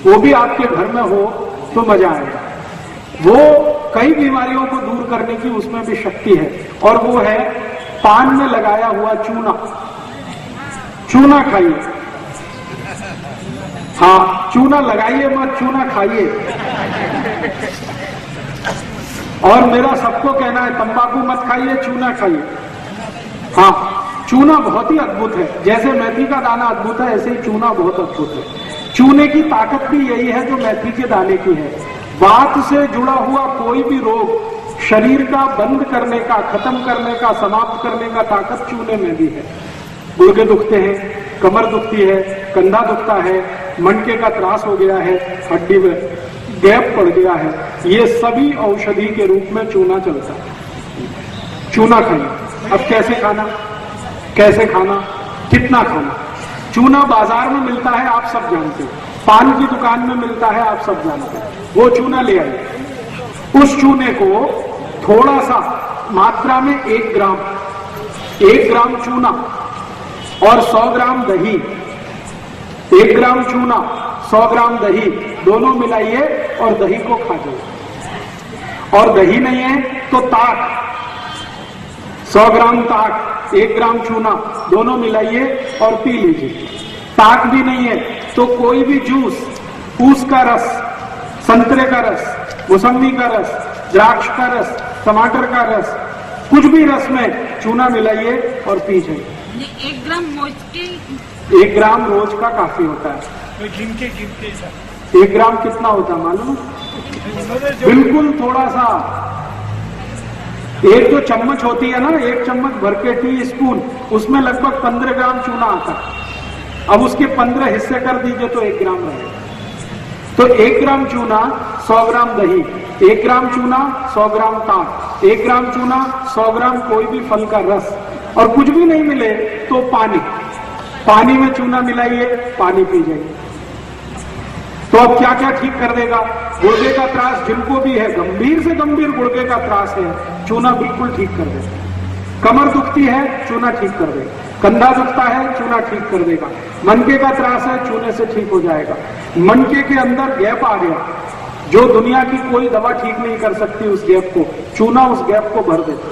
वो भी आपके घर में हो तो मजा आएगा। वो कई बीमारियों को दूर करने की उसमें भी शक्ति है, और वो है पान में लगाया हुआ चूना। चूना खाइए, हाँ चूना लगाइए मत, चूना खाइए। और मेरा सबको कहना है तंबाकू मत खाइए, चूना खाइए। हाँ चूना बहुत ही अद्भुत है, जैसे मेथी का दाना अद्भुत है ऐसे ही चूना बहुत अद्भुत है। चूने की ताकत भी यही है जो मेथी के दाने की है। वात से जुड़ा हुआ कोई भी रोग शरीर का बंद करने का, खत्म करने का, समाप्त करने का ताकत चूने में भी है। गुर्दे दुखते हैं, कमर दुखती है, कंधा दुखता है, मणके का त्रास हो गया है, हड्डी में गैप पड़ गया है, ये सभी औषधि के रूप में चूना चलता है। चूना खाइए। अब कैसे खाना, कैसे खाना, कितना खाना? चूना बाजार में मिलता है, आप सब जानते हैं। पान की दुकान में मिलता है, आप सब जानते हैं। वो चूना ले आइए। उस चूने को थोड़ा सा मात्रा में 1 ग्राम चूना और 100 ग्राम दही, 1 ग्राम चूना 100 ग्राम दही दोनों मिलाइए और दही को खा जाइए। और दही नहीं है तो ताक, 100 ग्राम ताक, 1 ग्राम चूना दोनों मिलाइए और पी लीजिए। ताक भी नहीं है तो कोई भी जूस, ऊस का रस, संतरे का रस, मौसम्बी का रस, द्राक्ष का रस, टमाटर का रस, कुछ भी रस में चूना मिलाइए और पी जाइए। 1 ग्राम एक ग्राम रोज का काफी होता है। गिन के 1 ग्राम कितना होता है मालूम? बिल्कुल थोड़ा सा, एक जो चम्मच होती है ना, 1 चम्मच भर के टी स्पून, उसमें लगभग 15 ग्राम चूना आता है। अब उसके 15 हिस्से कर दीजिए तो 1 ग्राम रहेगा। तो 1 ग्राम चूना 100 ग्राम दही, 1 ग्राम चूना 100 ग्राम ताक, 1 ग्राम चूना 100 ग्राम कोई भी फल का रस, और कुछ भी नहीं मिले तो पानी में चूना मिलाइए, पानी पी जाइए। तो अब क्या क्या ठीक कर देगा? गुर्दे का त्रास जिनको भी है, गंभीर से गंभीर गुर्दे का त्रास है, चूना बिल्कुल ठीक कर देगा। कमर दुखती है, चूना ठीक कर देगा। कंधा दुखता है, चूना ठीक कर देगा। मनके का त्रास है, चूने से ठीक हो जाएगा। मनके के अंदर गैप आ गया, जो दुनिया की कोई दवा ठीक नहीं कर सकती, उस गैप को चूना उस गैप को भर देता।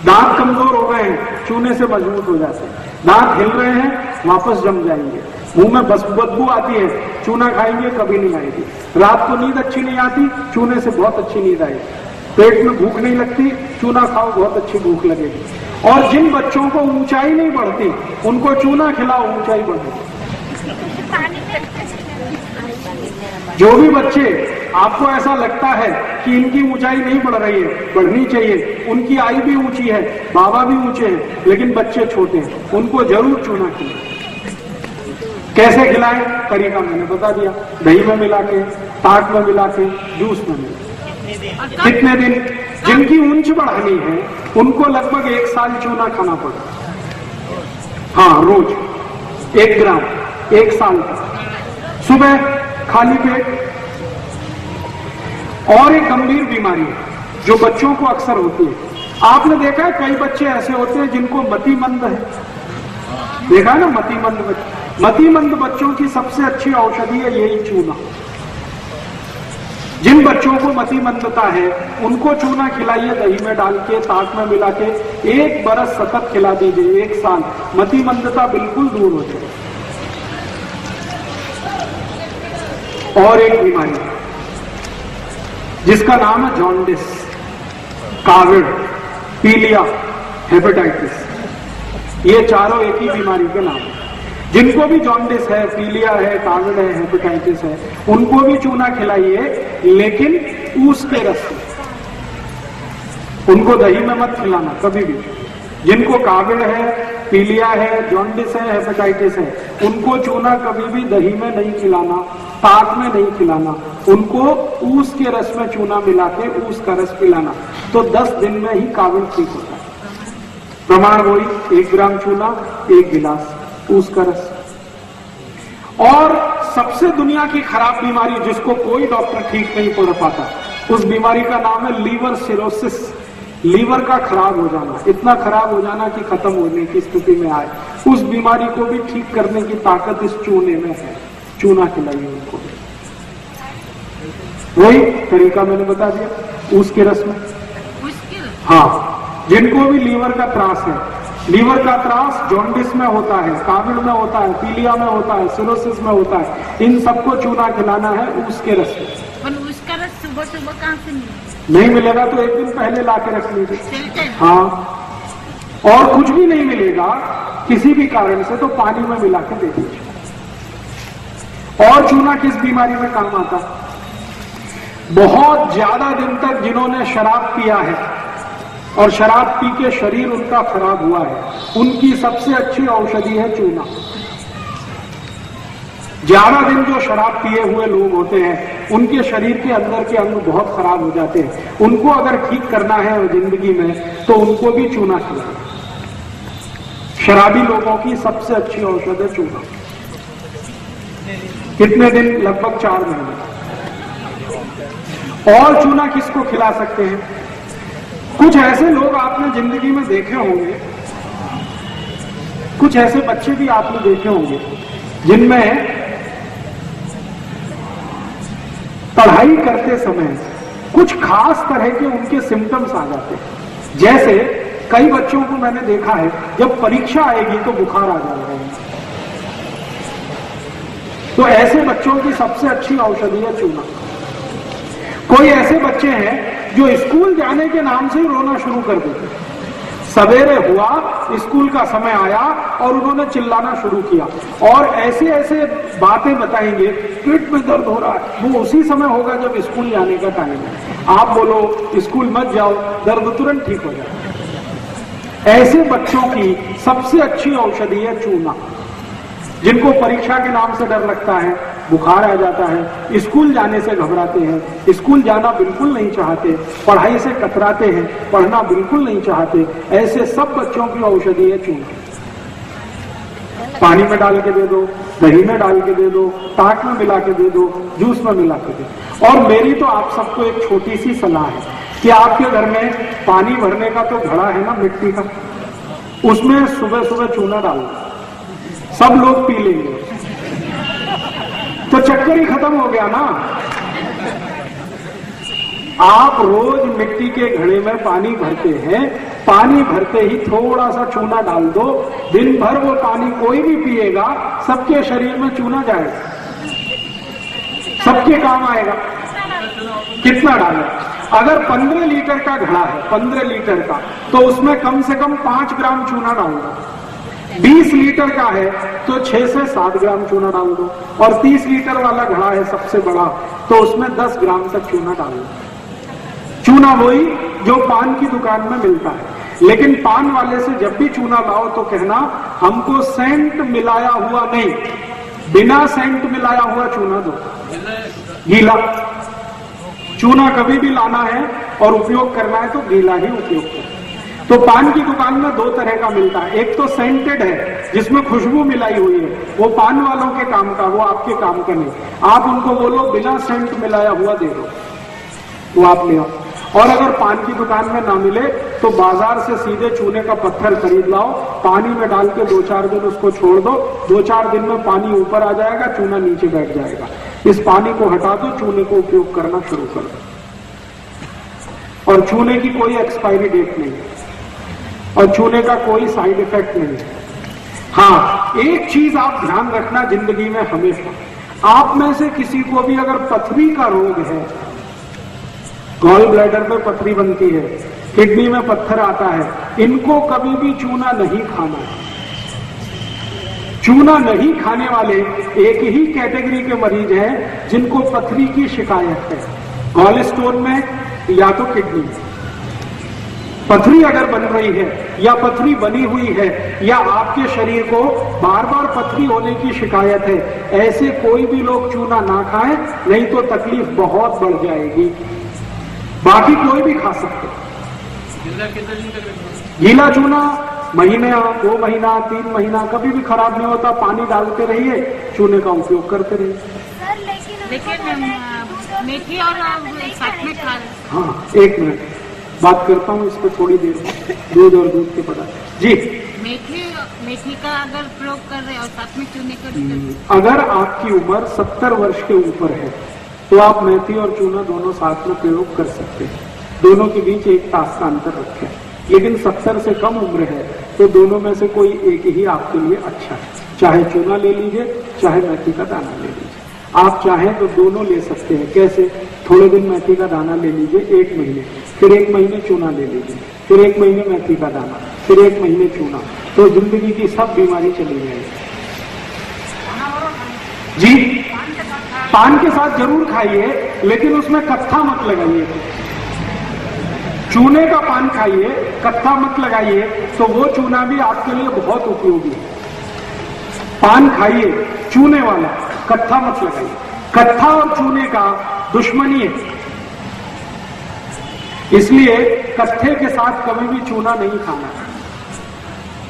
दांत कमजोर हो गए हैं, चूने से मजबूत हो जाते हैं। दांत हिल रहे हैं, वापस जम जाएंगे। मुंह में बदबू आती है, चूना खाएंगे कभी नहीं आएगी। रात को नींद अच्छी नहीं आती, चूने से बहुत अच्छी नींद आएगी। पेट में भूख नहीं लगती, चूना खाओ, बहुत अच्छी भूख लगेगी। और जिन बच्चों को ऊंचाई नहीं बढ़ती, उनको चूना खिलाओ, ऊंचाई बढ़ेगी। जो भी बच्चे आपको ऐसा लगता है कि इनकी ऊंचाई नहीं बढ़ रही है, बढ़नी चाहिए, उनकी आयु भी ऊंची है, बाबा भी ऊंचे हैं, लेकिन बच्चे छोटे हैं, उनको जरूर चूना खिलाएं। कैसे खिलाएं? तरीका मैंने बता दिया, दही में मिला के, ताक में मिला के, जूस में मिला के। कितने दिन? जिनकी ऊंच बढ़ानी है उनको लगभग 1 साल चूना खाना पड़ेगा। हाँ रोज 1 ग्राम, 1 साल तक, सुबह खाली पेट। और एक गंभीर बीमारी है जो बच्चों को अक्सर होती है। आपने देखा है कई बच्चे ऐसे होते हैं जिनको मतिमंद है, देखा है ना? मतिमंद बच्चों की सबसे अच्छी औषधि है यही चूना। जिन बच्चों को मतिमंदता है उनको चूना खिलाइए, दही में डाल के, ताक में मिला के, 1 बरस सतत खिला दीजिए, 1 साल, मतिमंदता बिल्कुल दूर हो जाए। और एक बीमारी जिसका नाम है जॉन्डिस, काविड, पीलिया, हेपेटाइटिस, ये चारों एक ही बीमारी के नाम है। जिनको भी जॉन्डिस है, पीलिया है, काविड है, हेपेटाइटिस है, उनको भी चूना खिलाइए, लेकिन ऊस के रस में। उनको दही में मत खिलाना कभी भी। जिनको काविड है, पीलिया है, जॉन्डिस है, हेपेटाइटिस है, उनको चूना कभी भी दही में नहीं खिलाना, ताक में नहीं खिलाना। उनको ऊस के रस में चूना मिला के ऊस का रस पिलाना, तो 10 दिन में ही काविड ठीक होता है। प्रमाण वही, 1 ग्राम चूना, 1 गिलास ऊस का रस। और सबसे दुनिया की खराब बीमारी जिसको कोई डॉक्टर ठीक नहीं कर पाता, उस बीमारी का नाम है लीवर सिरोसिस। लीवर का खराब हो जाना, इतना खराब हो जाना कि खत्म होने की स्थिति में आए, उस बीमारी को भी ठीक करने की ताकत इस चूने में है। चूना खिलाइए उनको। वही तरीका मैंने बता दिया, उसके रस में। हाँ, जिनको भी लीवर का त्रास है, लीवर का त्रास जॉन्डिस में होता है, काविड में होता है, पीलिया में होता है, सिरोसिस में होता है, इन सबको चूना खिलाना है उसके रस में। पर उसका रस सुबह सुबह कहाँ से मिलेगा? नहीं मिलेगा तो एक दिन पहले ला के रख लीजिए। हाँ, और कुछ भी नहीं मिलेगा किसी भी कारण से तो पानी में मिला के दे दीजिए। और चूना किस बीमारी में काम आता? बहुत ज्यादा दिन तक जिन्होंने शराब पिया है और शराब पी के शरीर उनका खराब हुआ है, उनकी सबसे अच्छी औषधि है चूना। ज्यादा दिन जो शराब पिए हुए लोग होते हैं, उनके शरीर के अंदर के अंग बहुत खराब हो जाते हैं, उनको अगर ठीक करना है जिंदगी में तो उनको भी चूना खिलाएं। शराबी लोगों की सबसे अच्छी औषध है चूना। कितने दिन? लगभग 4 महीने। और चूना किसको खिला सकते हैं? कुछ ऐसे लोग आपने जिंदगी में देखे होंगे, कुछ ऐसे बच्चे भी आपने देखे होंगे जिनमें पढ़ाई करते समय कुछ खास तरह के उनके सिम्टम्स आ जाते हैं। जैसे कई बच्चों को मैंने देखा है, जब परीक्षा आएगी तो बुखार आ जाएगा। तो ऐसे बच्चों की सबसे अच्छी औषधि है चूना। कोई ऐसे बच्चे हैं जो स्कूल जाने के नाम से रोना शुरू कर देते। सवेरे हुआ, स्कूल का समय आया और उन्होंने चिल्लाना शुरू किया और ऐसे ऐसे बातें बताएंगे, पेट में दर्द हो रहा है। वो उसी समय होगा जब स्कूल जाने का टाइम है। आप बोलो स्कूल मत जाओ, दर्द तुरंत ठीक हो जाए। ऐसे बच्चों की सबसे अच्छी औषधि है चूना। जिनको परीक्षा के नाम से डर लगता है, बुखार आ जाता है, स्कूल जाने से घबराते हैं, स्कूल जाना बिल्कुल नहीं चाहते, पढ़ाई से कतराते हैं, पढ़ना बिल्कुल नहीं चाहते, ऐसे सब बच्चों की औषधि है चूना। पानी में डाल के दे दो, दही में डाल के दे दो, ताक में मिला के दे दो, जूस में मिला के दे दो। और मेरी तो आप सबको एक छोटी सी सलाह है कि आपके घर में पानी भरने का तो घड़ा है ना मिट्टी का, उसमें सुबह सुबह चूना डाल दो, सब लोग पी लेंगे तो चक्कर ही खत्म हो गया ना। आप रोज मिट्टी के घड़े में पानी भरते हैं, पानी भरते ही थोड़ा सा चूना डाल दो, दिन भर वो पानी कोई भी पिएगा, सबके शरीर में चूना जाएगा, सबके काम आएगा। कितना डालें? अगर 15 लीटर का घड़ा है, 15 लीटर का, तो उसमें कम से कम 5 ग्राम चूना डाल दो। 20 लीटर का है तो 6 से 7 ग्राम चूना डाल दो, और 30 लीटर वाला घड़ा है सबसे बड़ा, तो उसमें 10 ग्राम तक चूना डाल दो। चूना वही जो पान की दुकान में मिलता है, लेकिन पान वाले से जब भी चूना लाओ तो कहना हमको सेंट मिलाया हुआ नहीं, बिना सेंट मिलाया हुआ चूना दो, गीला चूना कभी भी लाना है और उपयोग करना है तो गीला ही उपयोग करो। तो पान की दुकान में 2 तरह का मिलता है, एक तो सेंटेड है जिसमें खुशबू मिलाई हुई है, वो पान वालों के काम का, वो आपके काम का नहीं। आप उनको बोलो बिना सेंट मिलाया हुआ दे दो, वो आप ले आओ। और अगर पान की दुकान में ना मिले तो बाजार से सीधे चूने का पत्थर खरीद लाओ, पानी में डाल के 2-4 दिन उसको छोड़ दो, 2-4 दिन में पानी ऊपर आ जाएगा, चूना नीचे बैठ जाएगा। इस पानी को हटा दो, चूने को उपयोग करना शुरू कर दो। और चूने की कोई एक्सपायरी डेट नहीं है और चूने का कोई साइड इफेक्ट नहीं है। हाँ, एक चीज आप ध्यान रखना जिंदगी में हमेशा, आप में से किसी को भी अगर पथरी का रोग है, गॉल ब्लैडर पे पथरी बनती है, किडनी में पत्थर आता है, इनको कभी भी चूना नहीं खाना है। चूना नहीं खाने वाले एक ही कैटेगरी के मरीज हैं जिनको पथरी की शिकायत है, गॉल स्टोन में या तो किडनी में। पथरी अगर बन रही है या पथरी बनी हुई है या आपके शरीर को बार बार पथरी होने की शिकायत है, ऐसे कोई भी लोग चूना ना खाएं, नहीं तो तकलीफ बहुत बढ़ जाएगी। बाकी कोई भी खा सकते। गीला चूना महीने 2 महीना 3 महीना कभी भी खराब नहीं होता, पानी डालते रहिए, चूने का उपयोग करते रहिए। लेकिन मेथी और साथ में खा। हाँ, 1 मिनट बात करता हूँ इस पर थोड़ी देर, दूध और दूध के पदार्थ। जी, मेथी का अगर प्रयोग कर रहे और साथ में चूने का, अगर आपकी उम्र 70 वर्ष के ऊपर है तो आप मेथी और चूना दोनों साथ में प्रयोग कर सकते हैं। दोनों के बीच 1 तास का अंतर रखें। लेकिन 70 से कम उम्र है तो दोनों में से कोई एक ही आपके लिए अच्छा है। चाहे चूना ले लीजिए, चाहे मेथी का दाना ले लीजिए। आप चाहें तो दोनों ले सकते हैं। कैसे? थोड़े दिन मेथी का दाना ले लीजिए 1 महीने, फिर 1 महीने चूना ले लीजिए, फिर 1 महीने मेथी का दाना, फिर 1 महीने चूना, तो जिंदगी की सब बीमारी चली जाएगी। जी, पान के साथ जरूर खाइए, लेकिन उसमें कत्था मत लगाइए। चूने का पान खाइए, कत्था मत लगाइए, तो वो चूना भी आपके लिए बहुत उपयोगी है। पान खाइए चूने वाला, कत्था मत लगाइए। कत्था और चूने का दुश्मनी है, इसलिए कत्थे के साथ कभी भी चूना नहीं खाना।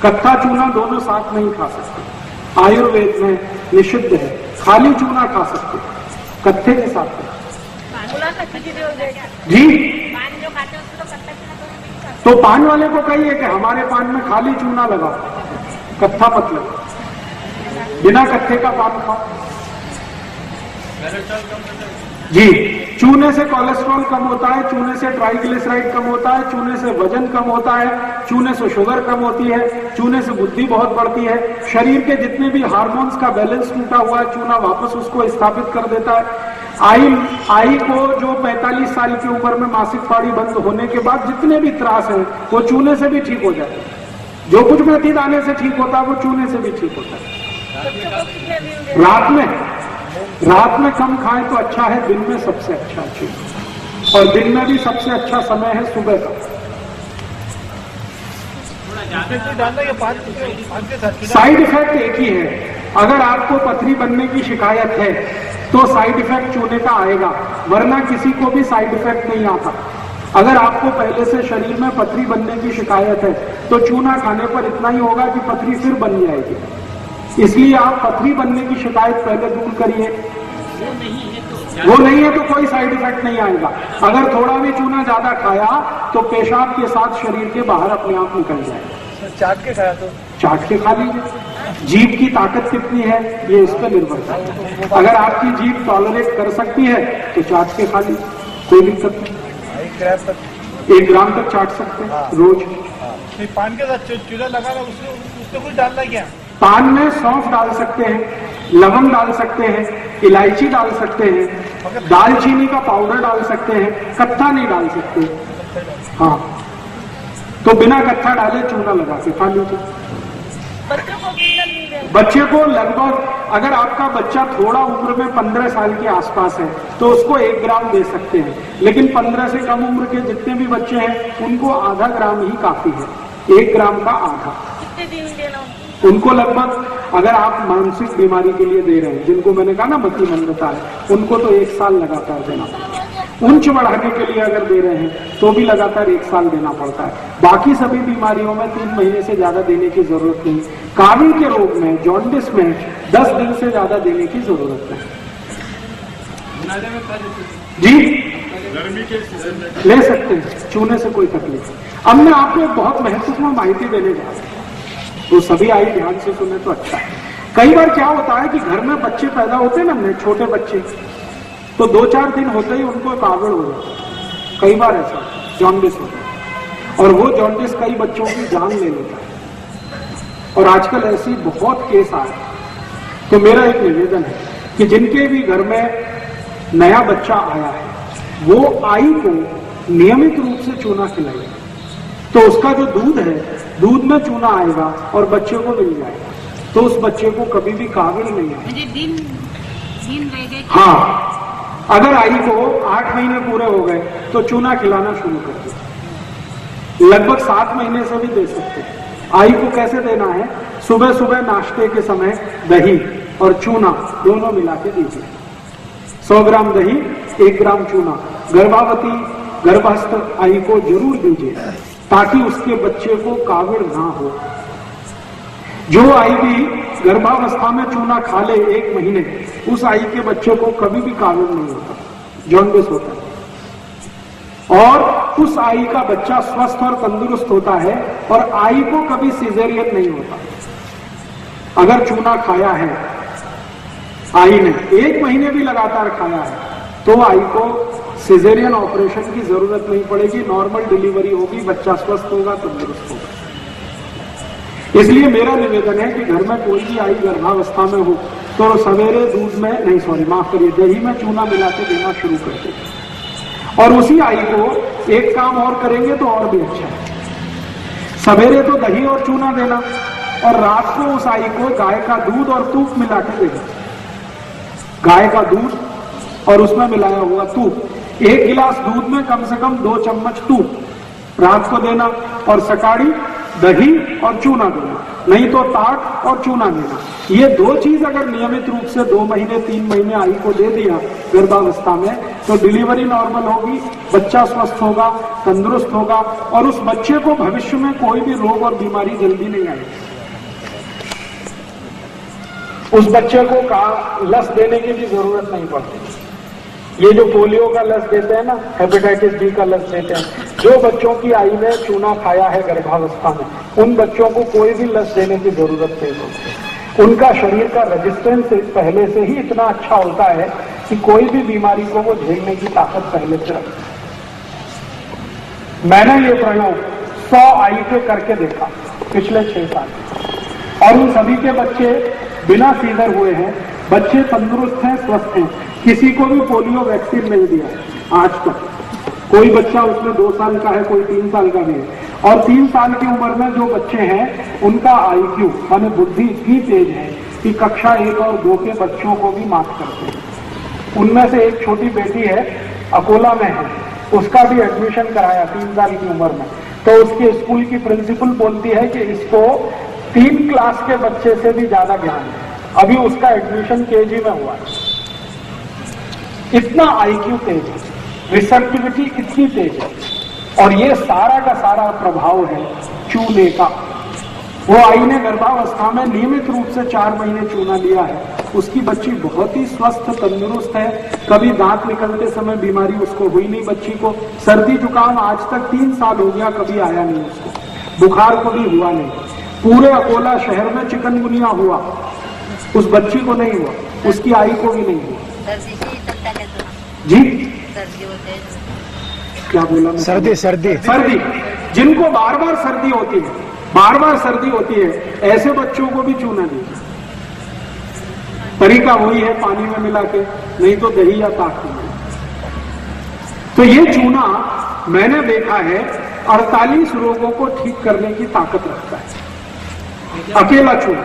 कत्था चूना दोनों साथ नहीं खा सकते। आयुर्वेद में निषिद्ध है। खाली चूना खा सकते, कत्थे के साथ नहीं। जी, तो पान वाले को कहिए कि हमारे पान में खाली चूना लगाओ, कत्था मत लगाओ, बिना कत्थे का पान खाओ। जी, चूने से कोलेस्ट्रॉल कम होता है, चूने से ट्राइग्लिसराइड कम होता है, चूने से वजन कम होता है, चूने से शुगर कम होती है, चूने से बुद्धि बहुत बढ़ती है। शरीर के जितने भी हार्मोन्स का बैलेंस टूटा हुआ है, चूना वापस उसको स्थापित कर देता है। आई को जो 45 साल की उम्र में मासिक पारी बंद होने के बाद जितने भी त्रास है वो चूने से भी ठीक हो जाते हैं। जो कुछ मेथी दाने से ठीक होता है वो चूने से भी ठीक होता है। रात में कम खाएं तो अच्छा है, दिन में सबसे अच्छा चूना, और दिन में भी सबसे अच्छा समय है सुबह का। साइड इफेक्ट एक ही है। अगर आपको पथरी बनने की शिकायत है तो साइड इफेक्ट चूने का आएगा, वरना किसी को भी साइड इफेक्ट नहीं आता। अगर आपको पहले से शरीर में पथरी बनने की शिकायत है तो चूना खाने पर इतना ही होगा कि पथरी फिर बन जाएगी। इसलिए आप पथरी बनने की शिकायत पहले दूर करिए। वो नहीं है तो कोई साइड इफेक्ट नहीं आएगा। अगर थोड़ा भी चूना ज्यादा खाया तो पेशाब के साथ शरीर के बाहर अपने आप निकल जाएगा। चाट के खाया तो चाट के खा लीजिए। जीभ की ताकत कितनी है ये इस पर निर्भर करता है। अगर आपकी जीभ टॉलरेट कर सकती है तो चाट के खा लीजिए, कोई दिक्कत नहीं। 1 ग्राम तक चाट सकते हैं रोज। पान के साथ चूना लगाना, उसमें कुछ डालना क्या? पान में सौंफ डाल सकते हैं, लवंग डाल सकते हैं, इलायची डाल सकते हैं, दालचीनी का पाउडर डाल सकते हैं, कत्था नहीं डाल सकते। हाँ, तो बिना कत्था डाले चूना लगा के खा लीजिए। बच्चे को लगभग, अगर आपका बच्चा थोड़ा उम्र में 15 साल के आसपास है तो उसको 1 ग्राम दे सकते हैं, लेकिन 15 से कम उम्र के जितने भी बच्चे हैं उनको आधा ग्राम ही काफी है। 1 ग्राम का आधा। उनको लगभग, अगर आप मानसिक बीमारी के लिए दे रहे हैं, जिनको मैंने कहा ना मतिमंदता है, उनको तो 1 साल लगातार देना पड़ता है। उच्च बढ़ाने के लिए अगर दे रहे हैं तो भी लगातार 1 साल देना पड़ता है। बाकी सभी बीमारियों में 3 महीने से ज्यादा देने की जरूरत नहीं। काविल के रोग में, जॉन्डिस में 10 दिन से ज्यादा देने की जरूरत है। जी, गर्मी के सीजन में ले सकते हैं, चूने से कोई तकलीफ नहीं। अब मैं आपको एक बहुत महत्वपूर्ण माहिती देने जा रहा हूं, तो सभी आई ध्यान से सुने तो अच्छा है। कई बार क्या होता है कि घर में बच्चे पैदा होते हैं ना, छोटे बच्चे, तो 2-4 दिन होते ही उनको कावड़ हो जाता है। कई बार ऐसा जॉन्डिस होता है, और वो जॉन्डिस कई बच्चों की जान ले लेता है, और आजकल ऐसी बहुत केस आए। तो मेरा एक निवेदन है कि जिनके भी घर में नया बच्चा आया है वो आई को नियमित रूप से चूना खिलाइए, तो उसका जो दूध है, दूध में चूना आएगा और बच्चे को मिल जाएगा, तो उस बच्चे को कभी भी काविल नहीं आएगा। मुझे दिन रह गए। हाँ, अगर आई को 8 महीने पूरे हो गए तो चूना खिलाना शुरू कर दीजिए। लगभग 7 महीने से भी दे सकते हैं। आई को कैसे देना है? सुबह सुबह नाश्ते के समय दही और चूना दोनों मिला के दीजिए। 100 ग्राम दही, 1 ग्राम चूना गर्भवती गर्भस्थ आई को जरूर दीजिए, ताकि उसके बच्चे को काविड़ ना हो। जो आई भी गर्भावस्था में चूना खा ले 1 महीने, उस आई के बच्चे को कभी भी काविड़ नहीं होता, जॉन्डिस होता है, और उस आई का बच्चा स्वस्थ और तंदुरुस्त होता है, और आई को कभी सीजेरियन नहीं होता। अगर चूना खाया है आई ने, 1 महीने भी लगातार खाया है, तो आई को सिजेरियन ऑपरेशन की जरूरत नहीं पड़ेगी, नॉर्मल डिलीवरी होगी, बच्चा स्वस्थ होगा, तंदुरुस्त होगा। इसलिए मेरा निवेदन है कि घर में कोई भी आई गर्भावस्था में हो तो सवेरे दूध में नहीं, सॉरी माफ करिए, दही में चूना मिला के देना शुरू कर दें। और उसी आई को एक काम और करेंगे तो और भी अच्छा है। सवेरे तो दही और चूना देना और रात को उस आई को गाय का दूध और तूप मिला के देना। गाय का दूध और उसमें मिलाया हुआ तूप, 1 गिलास दूध में कम से कम 2 चम्मच तूप रात को देना और सकाड़ी दही और चूना देना, नहीं तो ताक और चूना देना। ये 2 चीज अगर नियमित रूप से 2 महीने 3 महीने आई को दे दिया गर्भावस्था में तो डिलीवरी नॉर्मल होगी, बच्चा स्वस्थ होगा, तंदुरुस्त होगा और उस बच्चे को भविष्य में कोई भी रोग और बीमारी जल्दी नहीं आएगी। उस बच्चे को लस देने की भी जरूरत नहीं पड़ती। ये जो पोलियो का लस देते हैं ना, हेपेटाइटिस बी का लस देते हैं, जो बच्चों की आई में चूना खाया है गर्भावस्था में, उन बच्चों को कोई भी लस देने की जरूरत नहीं होती। उनका शरीर का रेजिस्टेंस पहले से ही इतना अच्छा होता है कि कोई भी बीमारी को वो झेलने की ताकत पहले से रखता है। मैंने ये प्रयोग 100 आई के करके देखा पिछले 6 साल, और उन सभी के बच्चे बिना सीजर हुए हैं, बच्चे तंदुरुस्त हैं, स्वस्थ हैं, किसी को भी पोलियो वैक्सीन नहीं दिया आज तक। कोई बच्चा उसमें 2 साल का है, कोई 3 साल का भी है। और 3 साल की उम्र में जो बच्चे हैं उनका IQ माने बुद्धि इतनी तेज है कि कक्षा 1 और 2 के बच्चों को भी मात करते हैं। उनमें से एक छोटी बेटी है, अकोला में है, उसका भी एडमिशन कराया 3 साल की उम्र में, तो उसके स्कूल की प्रिंसिपल बोलती है कि इसको 3 क्लास के बच्चे से भी ज्यादा ज्ञान है। अभी उसका एडमिशन KG में हुआ है। इतना IQ तेज है, रिसेप्टिविटी इतनी तेज है, और ये सारा का सारा प्रभाव है चूने का। वो आई ने गर्भावस्था में नियमित रूप से 4 महीने चूना लिया है, उसकी बच्ची बहुत ही स्वस्थ तंदुरुस्त है, कभी दांत निकलते समय बीमारी उसको हुई नहीं। बच्ची को सर्दी जुकाम आज तक 3 साल हो गया, कभी आया नहीं उसको, बुखार को भी हुआ नहीं। पूरे अकोला शहर में चिकनगुनिया हुआ, उस बच्ची को नहीं हुआ, उसकी आई को भी नहीं हुआ। जी सर्दी होते हैं, क्या बोला? सर्दी सर्दी सर्दी, जिनको बार बार सर्दी होती है, बार बार सर्दी होती है, ऐसे बच्चों को भी चूना दीजिए। तरीका वही है, पानी में मिला के, नहीं तो दही या ताक में। तो ये चूना मैंने देखा है 48 रोगों को ठीक करने की ताकत रखता है, अकेला चूना।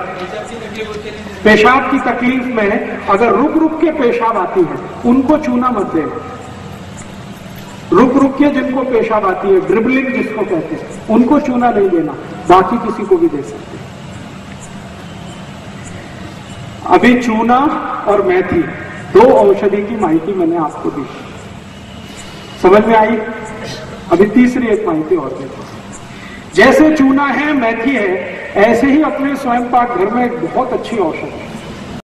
पेशाब की तकलीफ में अगर रुक रुक के पेशाब आती है, उनको चूना मत देना। रुक रुक के जिनको पेशाब आती है, ड्रिबलिंग जिसको कहते हैं, उनको चूना नहीं देना, बाकी किसी को भी दे सकते हैं। अभी चूना और मेथी 2 औषधि की माहिती मैंने आपको दी, समझ में आई? अभी तीसरी एक माहिती और देखो। जैसे चूना है, मेथी है, ऐसे ही अपने स्वयं पाक घर में एक बहुत अच्छी औषधि है,